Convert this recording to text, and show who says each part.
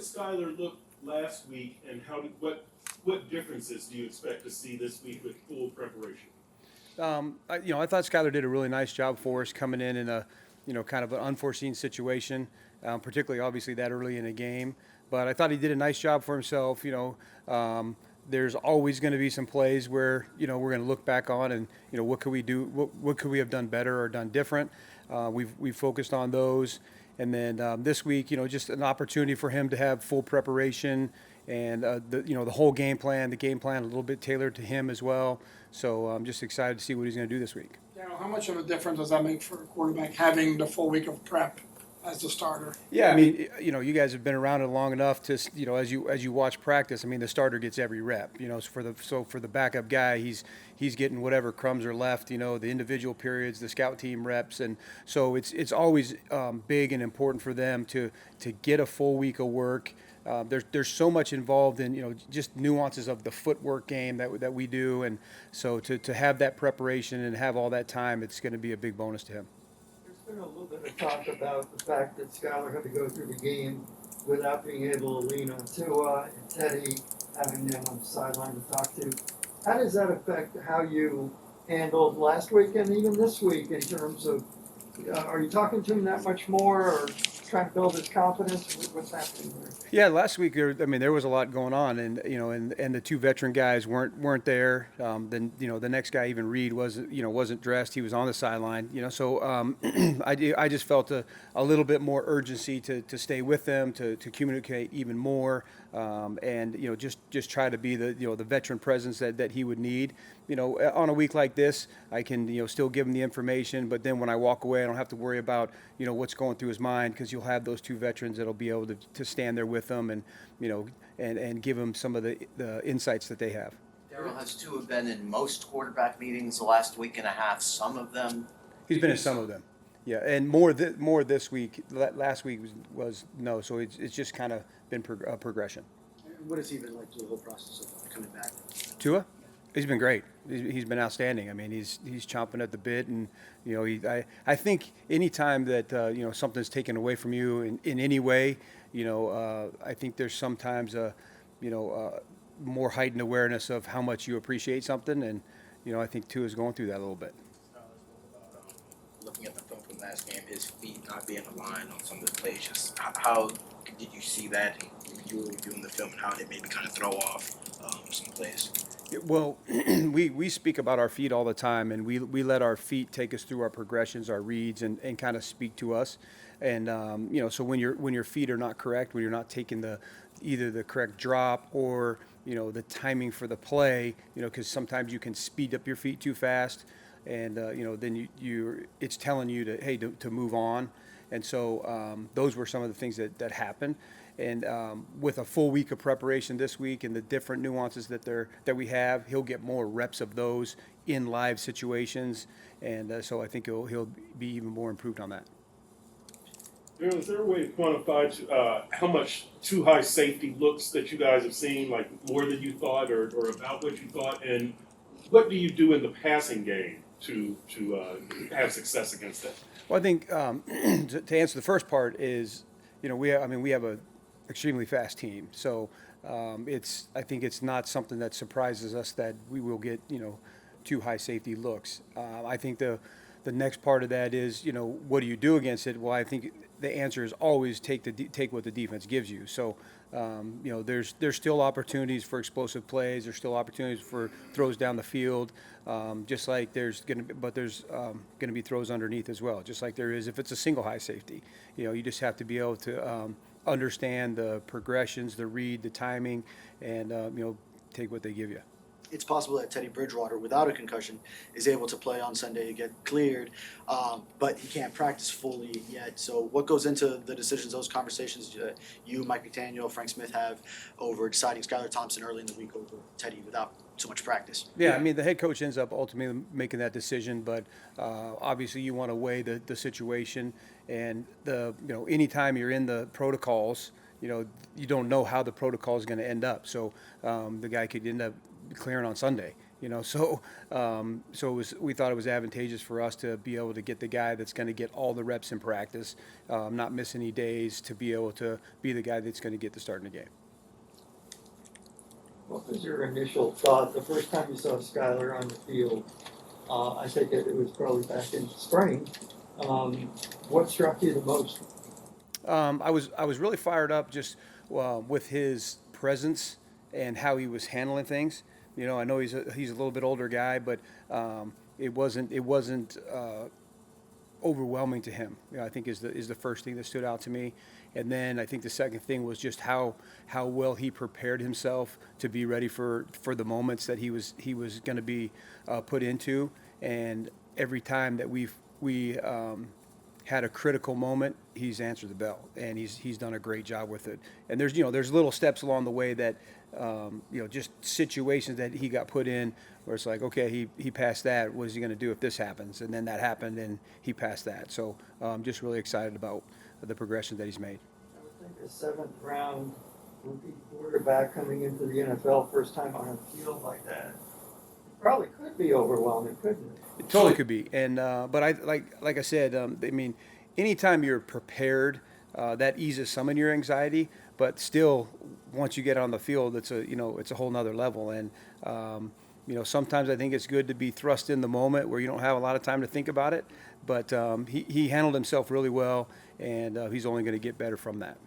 Speaker 1: did Skyler look last week, and what differences do you expect to see this week with full preparation?
Speaker 2: I thought Skyler did a really nice job for us coming in a, kind of an unforeseen situation, particularly obviously that early in the game. But I thought he did a nice job for himself. There's always going to be some plays where we're going to look back on and what could we do, what could we have done better or done different. We've focused on those, and then this week, just an opportunity for him to have full preparation and the whole game plan, a little bit tailored to him as well. So I'm just excited to see what he's going to do this week.
Speaker 3: Darrell, how much of a difference does that make for a quarterback having the full week of prep as the starter?
Speaker 2: Yeah, I mean, you guys have been around it long enough to, as you watch practice. I mean, the starter gets every rep. So for the backup guy, he's getting whatever crumbs are left. The individual periods, the scout team reps, and so it's always big and important for them to get a full week of work. There's so much involved in just nuances of the footwork game that we do, and so to have that preparation and have all that time, it's going to be a big bonus to him.
Speaker 4: There's been a little bit of talk about the fact that Skyler had to go through the game without being able to lean on Tua and Teddy, having them on the sideline to talk to. How does that affect how you handled last week and even this week in terms of, are you talking to him that much more or trying to build his confidence? What's happening there?
Speaker 2: Yeah, last week there was a lot going on, and and the two veteran guys weren't there. Then the next guy, even Reed, wasn't dressed. He was on the sideline. So I just felt a little bit more urgency to stay with them, to communicate even more, and just try to be the veteran presence that he would need. On a week like this, I can still give him the information, but then when I walk away, I don't have to worry about what's going through his mind, because you'll have those two veterans that'll be able to stand there with them and and give them some of the insights that they have.
Speaker 5: Darrell, has Tua been in most quarterback meetings the last week and a half? Some of them.
Speaker 2: He's been in some of them, yeah, and more this week. Last week was no, so it's just kind of been a progression.
Speaker 6: What has he been like through the whole process of coming back?
Speaker 2: Tua, he's been great. He's been outstanding. I mean, he's chomping at the bit, and I think anytime that something's taken away from you in any way, I think there's sometimes more heightened awareness of how much you appreciate something, and I think Tua's going through that a little bit.
Speaker 7: Looking at the film from last game, his feet not being aligned on some of the plays. Just how did you see that when you were reviewing the film, and how did it maybe kind of throw off some plays?
Speaker 2: Well, we speak about our feet all the time, and we let our feet take us through our progressions, our reads, and kind of speak to us. And so when your feet are not correct, when you're not taking either the correct drop or the timing for the play, because sometimes you can speed up your feet too fast, and then it's telling you to move on. And so those were some of the things that happened. And with a full week of preparation this week and the different nuances that we have, he'll get more reps of those in live situations, and so I think he'll be even more improved on that.
Speaker 1: Darrell, is there a way to quantify how much too high safety looks that you guys have seen, like more than you thought or about what you thought, and what do you do in the passing game to have success against that?
Speaker 2: Well, I think to answer the first part is, we have a extremely fast team, so I think it's not something that surprises us that we will get too high safety looks. I think the next part of that is what do you do against it? Well, I think the answer is always take what the defense gives you. So there's still opportunities for explosive plays. There's still opportunities for throws down the field. Just like there's gonna be throws underneath as well. Just like there is if it's a single high safety. You just have to be able to understand the progressions, the read, the timing, and take what they give you.
Speaker 6: It's possible that Teddy Bridgewater, without a concussion, is able to play on Sunday to get cleared, but he can't practice fully yet. So what goes into the decisions, those conversations you, Mike McDaniel, Frank Smith have over deciding Skylar Thompson early in the week over Teddy without so much practice?
Speaker 2: Yeah, I mean, the head coach ends up ultimately making that decision, but obviously you want to weigh the situation, and anytime you're in the protocols, you don't know how the protocol is going to end up. So the guy could end up clearing on Sunday, You know, so we thought it was advantageous for us to be able to get the guy that's going to get all the reps in practice, not miss any days, to be able to be the guy that's going to get the start in the game.
Speaker 4: What was your initial thought the first time you saw Skylar on the field? I think it was probably back in spring. What struck you the most?
Speaker 2: I was really fired up just with his presence and how he was handling things. You know, I know he's a little bit older guy, but it wasn't overwhelming to him. You know, I think is the first thing that stood out to me. And then I think the second thing was just how well he prepared himself to be ready for the moments that he was going to be put into. And every time that we had a critical moment, he's answered the bell, and he's done a great job with it. And there's little steps along the way that just situations that he got put in where it's like, okay, he passed that. What is he going to do if this happens? And then that happened, and he passed that. So I'm just really excited about the progression that he's made.
Speaker 4: I would think a 7th round rookie quarterback coming into the NFL first time on a field like that probably could be overwhelming, couldn't it?
Speaker 2: It totally could be, and but I like I said, I mean, anytime you're prepared, that eases some of your anxiety. But still, once you get on the field, it's a whole nother level. And sometimes I think it's good to be thrust in the moment where you don't have a lot of time to think about it. But he handled himself really well, and he's only going to get better from that.